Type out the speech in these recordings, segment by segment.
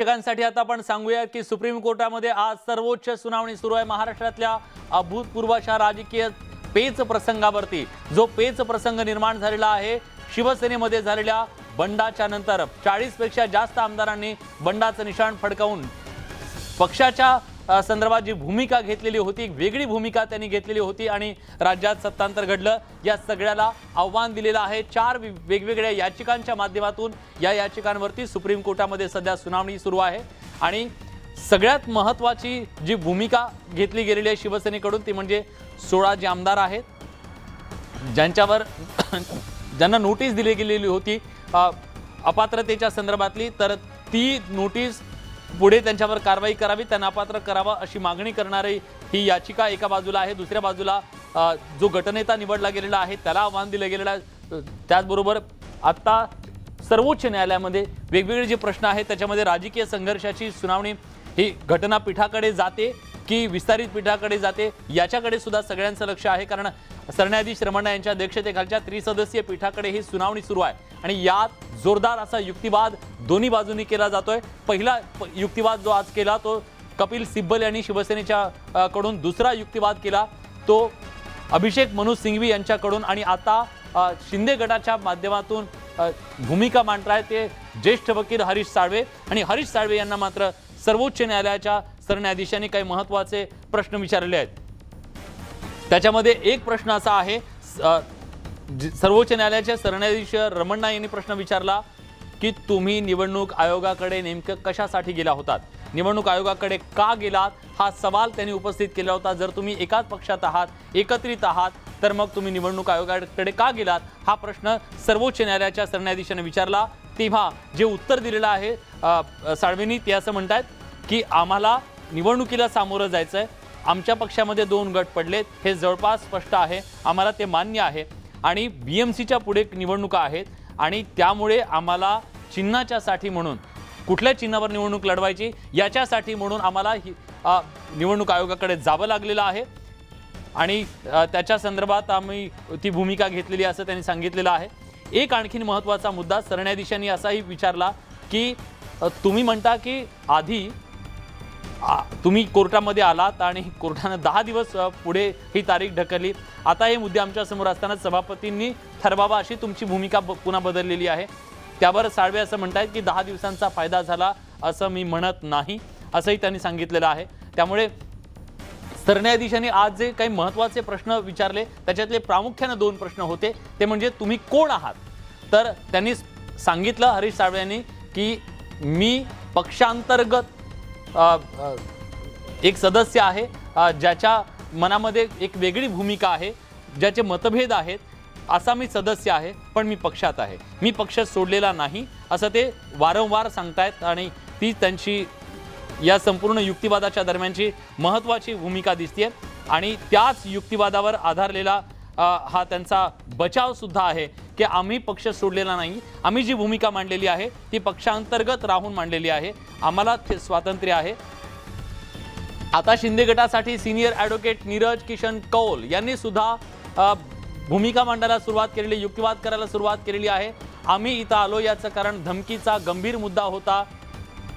प्रेक्षकांसाठी आता आपण सांगूया की सुप्रीम कोर्टामध्ये आज सर्वोच्च सुनावणी सुरू आहे। महाराष्ट्रातल्या अभूतपूर्व अशा राजकीय पेच प्रसंगावरती जो पेच प्रसंग निर्माण झालेला आहे शिवसेनेमध्ये झालेल्या बंडाच्या नंतर 40 पेक्षा जास्त आमदारांनी बंडाचं निशाण फडकावून पक्षाच्या संदर्भात जी भूमिका घेतलेली होती, वेगळी भूमिका त्यांनी घेतलेली होती आणि राज्यात सत्तांतर घडलं। या सगळ्याला आव्हान दिलेलं आहे। 4 वेगवेगळ्या याचिकांच्या माध्यमातून या याचिकांवरती सुप्रीम कोर्टामध्ये सध्या सुनावणी सुरू आहे आणि सगळ्यात महत्त्वाची जी भूमिका घेतली गेलेली आहे शिवसेनेकडून ती म्हणजे 16 जे आमदार आहेत ज्यांच्यावर ज्यांना नोटीस दिली गेलेली होती अपात्रतेच्या संदर्भातली, तर ती नोटीस पुढे त्यांच्यावर कारवाई करावी, त्यांना अपात्र करावा अशी मागणी करणारी ही याचिका एका बाजूला आहे। दुसऱ्या बाजूला जो गटनेता निवडला गेलेला आहे त्याला आव्हान दिलं गेलेलं आहे। त्याचबरोबर आता सर्वोच्च न्यायालयामध्ये वेगवेगळे जे प्रश्न आहेत त्याच्यामध्ये राजकीय संघर्षाची सुनावणी ही घटनापीठाकडे जाते की विस्तारित पीठाकडे जाते याच्याकडे सुद्धा सगळ्यांचं लक्ष आहे, कारण सरन्यायाधीश रमणा यांच्या अध्यक्षतेखालच्या त्रिसदस्यीय पीठाकडे ही सुनावणी सुरू आहे आणि यात जोरदार असा युक्तिवाद दोन्ही बाजूंनी केला जातोय। पहिला युक्तिवाद जो आज केला तो कपिल सिब्बल यांनी शिवसेनेच्या कडून, दुसरा युक्तिवाद केला तो अभिषेक मनु सिंघवी यांच्याकडून आणि आता शिंदे गटाच्या माध्यमातून भूमिका मांडताय ते ज्येष्ठ वकील हरीश साळवे आणि हरीश साळवे यांना मात्र सर्वोच्च न्यायालयाच्या सरन्यायाधीशांनी काही महत्त्वाचे प्रश्न विचारले आहेत। त्याच्यामध्ये एक प्रश्न असा आहे, सर्वोच्च न्यायालयाचे सरन्यायाधीश रमणा यांनी प्रश्न विचारला की तुम्ही निवडणूक आयोगाकडे नेमकं कशासाठी गेला होतात, निवडणूक आयोगाकडे का गेलात हा सवाल त्यांनी उपस्थित केला होता। जर तुम्ही एकाच पक्षात आहात, एकत्रित आहात, तर मग तुम्ही निवडणूक आयोगाकडे का गेलात हा प्रश्न सर्वोच्च न्यायालयाच्या सरन्यायाधीशांनी विचारला। तेव्हा जे उत्तर दिलेलं आहे साळवेंनी ते असं म्हणतात की आम्हाला निवडणुकीला सामोरं जायचं आहे, आमच्या पक्षामध्ये 2 गट पडलेत हे जवळपास स्पष्ट आहे, आम्हाला ते मान्य आहे आणि बीएमसीच्या पुढे निवडणुका आहेत आणि त्यामुळे आम्हाला चिन्हाच्या साठी म्हणून कुठल्या चिन्हावर निवडणूक लढवायची याच्यासाठी म्हणून आम्हाला निवडणूक आयोगाकडे जावं लागलेलं आहे आणि त्याच्या संदर्भात आम्ही ती भूमिका घेतलेली असं त्यांनी सांगितलेलं आहे। एक आणखीन महत्त्वाचा मुद्दा सरन्यायाधीशांनी असाही विचारला की तुम्ही म्हणता की आधी तुम्ही कोर्टामध्ये आलात आणि कोर्टाने 10 दिवस पुढे ही तारीख ढकलली, आता हे मुद्दे आमच्या समोर असताना सभापतींनी ठरवावा अशी तुमची भूमिका पुन्हा बदललेली आहे। त्यावर साळवे असं म्हणतात की 10 दिवसांचा फायदा झाला असं मी म्हणत नाही असंही त्यांनी सांगितलेलं आहे। त्यामुळे सरन्यायाधीशांनी आज जे काही महत्त्वाचे प्रश्न विचारले त्याच्यातले प्रामुख्याने 2 प्रश्न होते, ते म्हणजे तुम्ही कोण आहात। तर त्यांनी सांगितलं हरीश साळवे यांनी की मी पक्षांतर्गत एक सदस्य आहे, ज्याच्या मनामध्ये एक वेगळी भूमिका आहे, ज्याचे मतभेद आहेत, असा मी सदस्य आहे, पण मी पक्षात आहे, मी पक्ष सोडलेला नाही असं ते वारंवार सांगतायत आणि ती त्यांची या संपूर्ण युक्तिवादाच्या दरम्यानची महत्त्वाची भूमिका दिसते आणि त्याच युक्तिवादावर आधारलेला हा त्यांचा बचाव सुद्धा आहे की आम्ही पक्ष सोडलेला नाही, आम्ही जी भूमिका मांडलेली आहे ती पक्षांतर्गत राहून मांडलेली आहे, आम्हाला स्वातंत्र्य आहे। आता शिंदे गटासाठी सिनियर ॲडव्होकेट नीरज किशन कौल यांनी सुद्धा भूमिका मांडायला सुरुवात केलेली, युक्तिवाद करायला सुरुवात केलेली आहे। आम्ही इथं आलो याचं कारण धमकीचा गंभीर मुद्दा होता,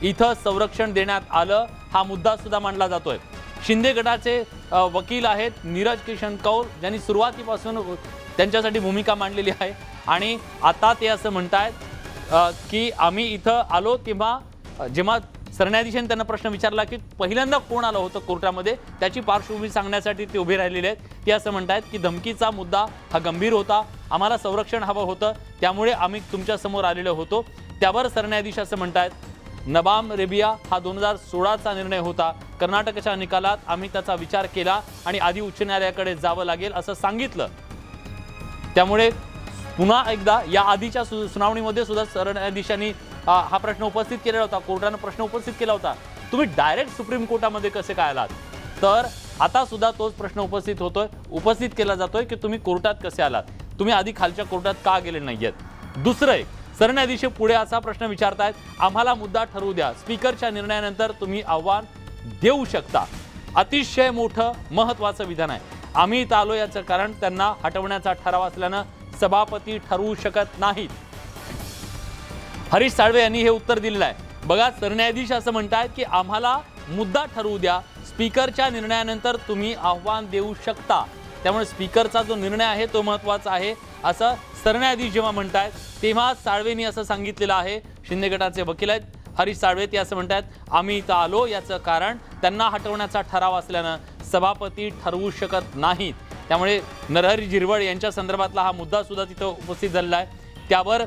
इथं संरक्षण देण्यात आलं हा मुद्दा सुद्धा मांडला जातोय। शिंदे गटाचे वकील आहेत नीरज किशन कौल ज्यांनी सुरुवातीपासून त्यांच्यासाठी भूमिका मांडलेली आहे आणि आता ते असं म्हणतायत की आम्ही इथं आलो तेव्हा जेव्हा सरन्यायाधीशांनी त्यांना प्रश्न विचारला की पहिल्यांदा कोण आलं होतं कोर्टामध्ये त्याची पार्श्वभूमी सांगण्यासाठी ते उभे राहिलेले आहेत। ते असं म्हणतायत की धमकीचा मुद्दा हा गंभीर होता, आम्हाला संरक्षण हवं होतं, त्यामुळे आम्ही तुमच्या समोर आलेलो होतो। त्यावर सरन्यायाधीश असं म्हणतायत नबाम रेबिया हा 2016चा निर्णय होता, कर्नाटकच्या निकालात आम्ही त्याचा विचार केला आणि आधी उच्च न्यायालयाकडे जावं लागेल असं सांगितलं। त्यामुळे पुन्हा एकदा या आधीच्या सुनावणीमध्ये सुद्धा सरन्यायाधीशांनी हा प्रश्न उपस्थित केला होता, कोर्टाने प्रश्न उपस्थित केला होता, तुम्ही डायरेक्ट सुप्रीम कोर्टामध्ये कसे काय आलात। तर आता सुद्धा तोच प्रश्न उपस्थित केला जातोय की तुम्ही कोर्टात कसे आलात, तुम्ही आधी खालच्या कोर्टात का गेले नाहीयेत। दुसरं एक सरन्यायाधीश पुढे असा प्रश्न विचारतायत आम्हाला मुद्दा ठरवू द्या, स्पीकरच्या निर्णयानंतर तुम्ही आव्हान देऊ शकता। अतिशय मोठं महत्त्वाचं विधान आहे, आम्ही इथं आलो याचं कारण त्यांना हटवण्याचा ठराव असल्यानं सभापती ठरवू शकत नाहीत। हरीश साळवे यांनी हे उत्तर दिलेलं आहे। बघा, सरन्यायाधीश असं म्हणतात की आम्हाला मुद्दा ठरवू द्या, स्पीकरच्या निर्णयानंतर तुम्ही आव्हान देऊ शकता, त्यामुळे स्पीकरचा जो निर्णय आहे तो महत्त्वाचा आहे असं सरन्यायाधीश जेव्हा म्हणतात तेव्हा साळवेंनी असं सांगितलेलं आहे. शिंदे गटाचे वकील आहेत हरीश साळवे, ते असं म्हणतात आम्ही इथं आलो याचं कारण त्यांना हटवण्याचा ठराव असल्यानं सभापती ठरवू शकत नाहीत, त्यामुळे नरहरी झिरवळ यांच्या संदर्भातला हा मुद्दा सुद्धा तिथं उपस्थित झालेला आहे. त्यावर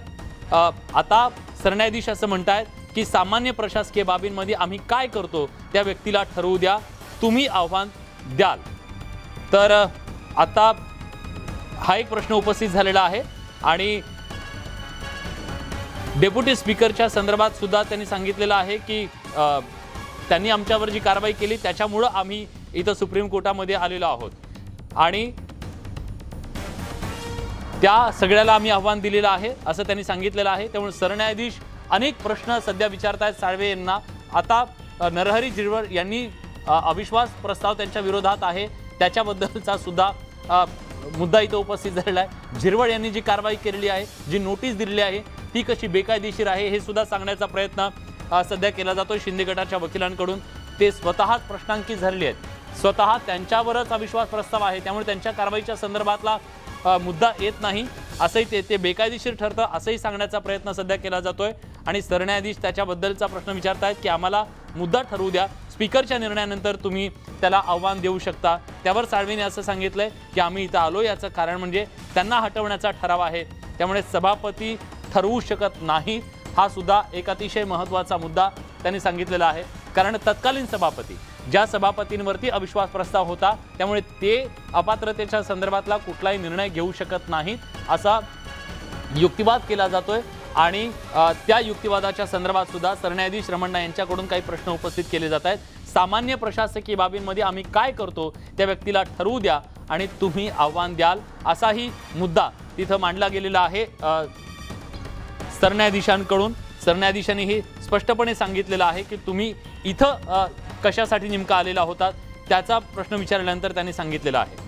आता सरन्यायाधीश असं म्हणतात की सामान्य प्रशासकीय बाबींमध्ये आम्ही काय करतो त्या व्यक्तीला ठरवू द्या, तुम्ही आव्हान द्याल. तर आता हा एक प्रश्न उपस्थित झालेला आहे आणि डेप्युटी स्पीकरच्या संदर्भात सुद्धा त्यांनी सांगितलेलं आहे की त्यांनी आमच्यावर जी कारवाई केली त्याच्यामुळं आम्ही इथं सुप्रीम कोर्टामध्ये आलेलो आहोत आणि त्या सगळ्याला आम्ही आव्हान दिलेलं आहे असं त्यांनी सांगितलेलं आहे. त्यामुळे सरन्यायाधीश अनेक प्रश्न सध्या विचारतायत साळवे यांना. आता नरहरी झिरवळ यांनी अविश्वास प्रस्ताव त्यांच्या विरोधात आहे त्याच्याबद्दलचा सुद्धा मुद्दा इथं उपस्थित झालेला आहे. झिरवळ यांनी जी कारवाई केलेली आहे, जी नोटीस दिलेली आहे ती कशी बेकायदेशीर आहे हे सुद्धा सांगण्याचा प्रयत्न सध्या केला जातो शिंदे गटाच्या वकिलांकडून. ते स्वतःच प्रश्नांकित झालेले आहेत, स्वतः त्यांच्यावरच अविश्वास प्रस्ताव आहे, त्यामुळे त्यांच्या कारवाईच्या संदर्भातला मुद्दा येत नाही, असंही ते बेकायदेशीर ठरतं असंही सांगण्याचा प्रयत्न सध्या केला जातोय. आणि सरन्यायाधीश त्याच्याबद्दलचा प्रश्न विचारतायत की आम्हाला मुद्दा ठरवू द्या, स्पीकरच्या निर्णयानंतर तुम्ही त्याला आव्हान देऊ शकता. त्यावर साळवेने असं सांगितलंय की आम्ही इथं आलो याचं कारण म्हणजे त्यांना हटवण्याचा ठराव आहे, त्यामुळे सभापती ठरवू शकत नाही. हा सुद्धा एक अतिशय महत्त्वाचा मुद्दा त्यांनी सांगितलेला आहे, कारण तत्कालीन सभापती ज्या सभापतींवरती अविश्वास प्रस्ताव होता त्यामुळे ते अपात्रतेच्या संदर्भातला कुठलाही निर्णय घेऊ शकत नाहीत असा युक्तिवाद केला जातोय. आणि त्या युक्तिवादाच्या संदर्भात सुद्धा सरन्यायाधीश रमण्णा यांच्याकडून काही प्रश्न उपस्थित केले जात आहेत. सामान्य प्रशासकीय बाबींमध्ये आम्ही काय करतो त्या व्यक्तीला ठरवू द्या आणि तुम्ही आव्हान द्याल, असाही मुद्दा तिथं मांडला गेलेला आहे सरन्यायाधीशांकडून. सरन्यायाधीशांनी हे स्पष्टपणे सांगितलेलं आहे की तुम्ही इथं कशासाठी नेमका आलेला होता त्याचा प्रश्न विचारल्यानंतर त्यांनी सांगितलेला आहे.